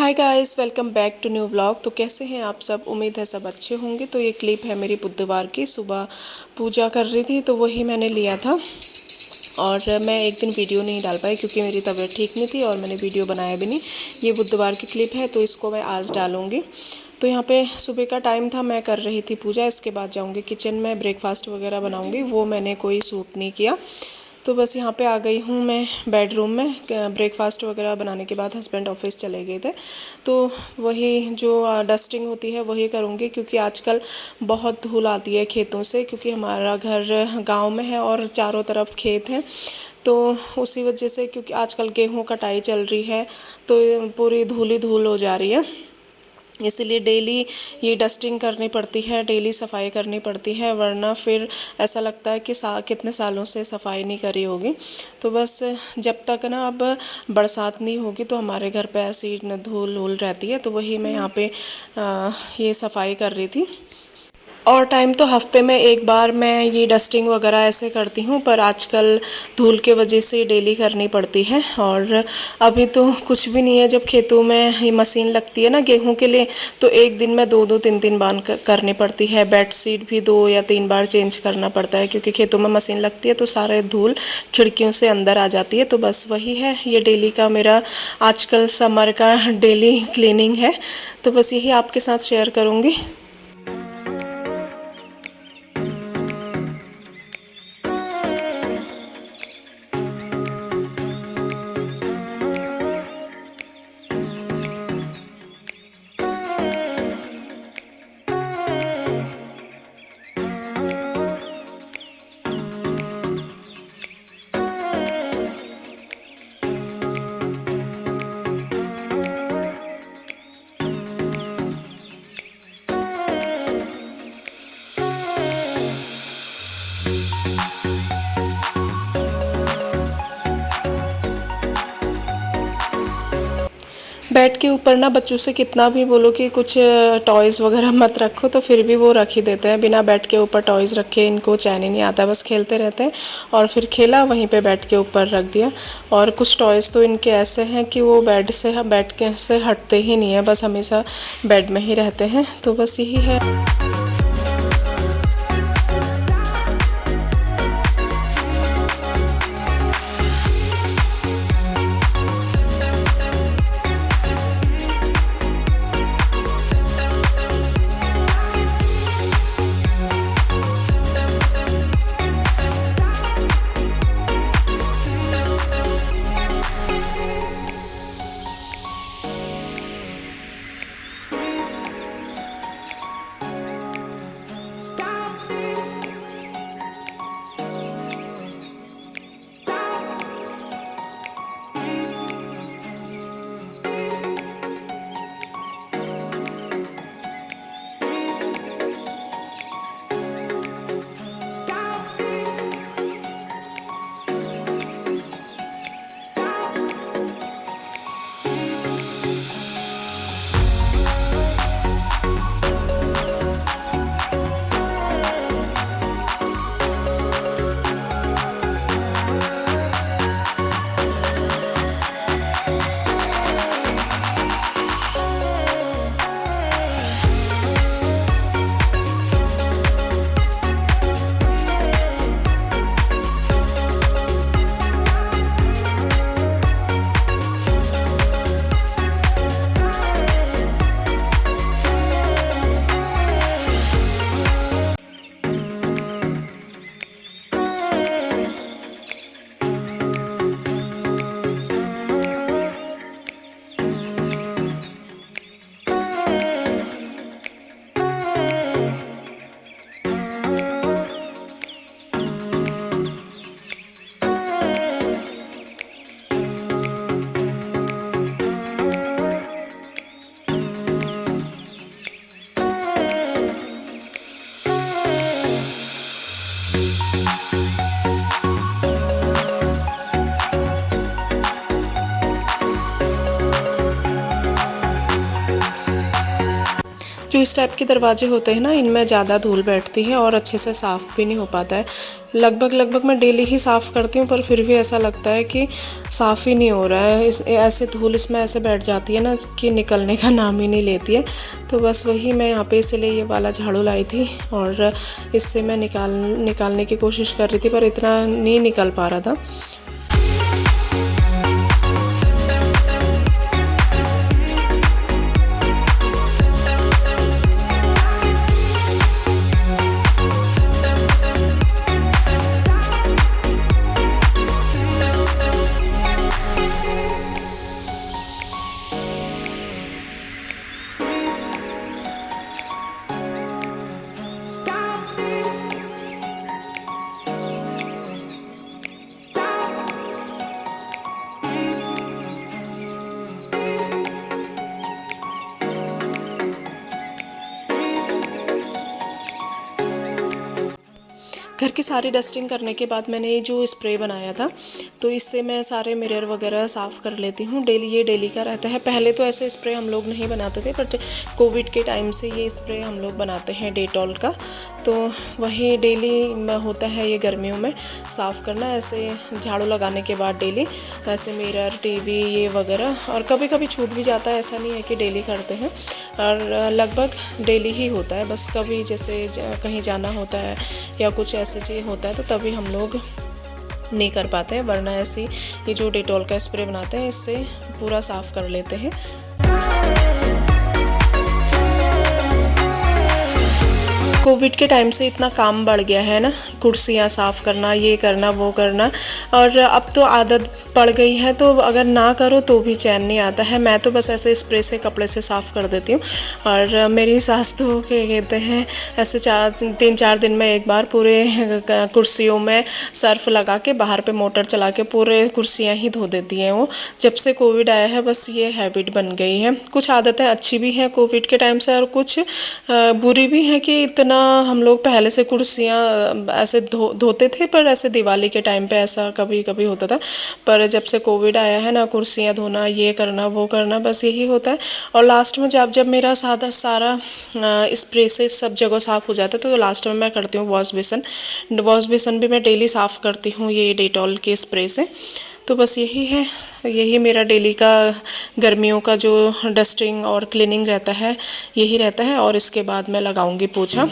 Hi guys, welcome back to new vlog. तो कैसे हैं आप सब? उम्मीद है सब अच्छे होंगे। तो ये क्लिप है मेरी बुधवार की। सुबह पूजा कर रही थी तो वही मैंने लिया था। और मैं एक दिन वीडियो नहीं डाल पाई क्योंकि मेरी तबीयत ठीक नहीं थी और मैंने वीडियो बनाया भी नहीं। ये बुधवार की क्लिप है तो इसको मैं आज डालूँगी। तो यहाँ पे सुबह का टाइम था, मैं कर रही थी पूजा। इसके बाद जाऊँगी किचन में, ब्रेकफास्ट वगैरह बनाऊँगी। वो मैंने कोई सूट नहीं किया। तो बस यहाँ पे आ गई हूँ मैं बेडरूम में। ब्रेकफास्ट वगैरह बनाने के बाद हस्बैंड ऑफिस चले गए थे तो वही जो डस्टिंग होती है वही करूँगी, क्योंकि आजकल बहुत धूल आती है खेतों से, क्योंकि हमारा घर गांव में है और चारों तरफ खेत हैं। तो उसी वजह से, क्योंकि आजकल गेहूँ कटाई चल रही है तो पूरी धूल ही धूल हो जा रही है, इसीलिए डेली ये डस्टिंग करनी पड़ती है, डेली सफाई करनी पड़ती है, वरना फिर ऐसा लगता है कि कितने सालों से सफाई नहीं करी होगी। तो बस जब तक ना अब बरसात नहीं होगी तो हमारे घर पे ऐसी न धूल वूल रहती है। तो वही मैं यहाँ पे ये सफाई कर रही थी। और टाइम तो हफ्ते में एक बार मैं ये डस्टिंग वगैरह ऐसे करती हूँ, पर आजकल धूल के वजह से डेली करनी पड़ती है। और अभी तो कुछ भी नहीं है। जब खेतों में ये मशीन लगती है ना गेहूं के लिए, तो एक दिन में दो दो तीन तीन बार करनी पड़ती है। बेड शीट भी 2 या 3 बार चेंज करना पड़ता है, क्योंकि खेतों में मशीन लगती है तो सारे धूल खिड़कियों से अंदर आ जाती है। तो बस वही है, ये डेली का मेरा आजकल समर का डेली क्लीनिंग है। तो बस यही आपके साथ शेयर करूँगी। बेड के ऊपर ना बच्चों से कितना भी बोलो कि कुछ टॉयज़ वगैरह मत रखो, तो फिर भी वो रख ही देते हैं। बिना बेड के ऊपर टॉयज़ रखे इनको चैन ही नहीं आता, बस खेलते रहते हैं। और फिर खेला वहीं पे बेड के ऊपर रख दिया। और कुछ टॉयज़ तो इनके ऐसे हैं कि वो बेड के से हटते ही नहीं है, बस हमेशा बेड में ही रहते हैं। तो बस यही है। जो इस टाइप के दरवाजे होते हैं ना, इनमें ज़्यादा धूल बैठती है और अच्छे से साफ़ भी नहीं हो पाता है। लगभग मैं डेली ही साफ़ करती हूँ, पर फिर भी ऐसा लगता है कि साफ़ ही नहीं हो रहा है। इस ऐसे धूल इसमें ऐसे बैठ जाती है ना कि निकलने का नाम ही नहीं लेती है। तो बस वही मैं यहाँ पे इसलिए ये वाला झाड़ू लाई थी और इससे मैं निकालने की कोशिश कर रही थी, पर इतना नहीं निकल पा रहा था। घर की सारी डस्टिंग करने के बाद मैंने ये जो स्प्रे बनाया था, तो इससे मैं सारे मिरर वगैरह साफ़ कर लेती हूँ डेली। ये डेली का रहता है। पहले तो ऐसे स्प्रे हम लोग नहीं बनाते थे, बट कोविड के टाइम से ये स्प्रे हम लोग बनाते हैं डेटॉल का। तो वही डेली होता है ये गर्मियों में साफ़ करना, ऐसे झाड़ू लगाने के बाद डेली ऐसे मिरर, टीवी ये वगैरह। और कभी कभी छूट भी जाता है, ऐसा नहीं है कि डेली करते हैं, और लगभग डेली ही होता है। बस कभी जैसे कहीं जाना होता है या कुछ ऐसे चीज़ होता है तो तभी हम लोग नहीं कर पाते हैं, वरना ऐसी ये जो डेटॉल का स्प्रे बनाते हैं इससे पूरा साफ़ कर लेते हैं। कोविड के टाइम से इतना काम बढ़ गया है ना, कुर्सियाँ साफ़ करना, ये करना, वो करना, और अब तो आदत पड़ गई है, तो अगर ना करो तो भी चैन नहीं आता है। मैं तो बस ऐसे स्प्रे से कपड़े से साफ़ कर देती हूँ, और मेरी सास तो क्या कहते हैं, ऐसे 3-4 दिन में एक बार पूरे कुर्सियों में सर्फ लगा के बाहर पे मोटर चला के पूरे कुर्सियाँ ही धो देती हैं वो। जब से कोविड आया है बस ये हैबिट बन गई है। कुछ आदतें अच्छी भी हैं कोविड के टाइम से, और कुछ बुरी भी हैं कि इतना हम लोग पहले से कुर्सियाँ ऐसे धोते थे, पर ऐसे दिवाली के टाइम पे ऐसा कभी कभी होता था। पर जब से कोविड आया है ना, कुर्सियाँ धोना, ये करना, वो करना, बस यही होता है। और लास्ट में जब मेरा सारा स्प्रे से सब जगह साफ़ हो जाता है, तो लास्ट में मैं करती हूँ वॉश बेसन भी मैं डेली साफ़ करती हूँ ये डेटॉल के स्प्रे से। तो बस यही है, यही मेरा डेली का गर्मियों का जो डस्टिंग और क्लीनिंग रहता है, यही रहता है। और इसके बाद मैं लगाऊंगी पोछा।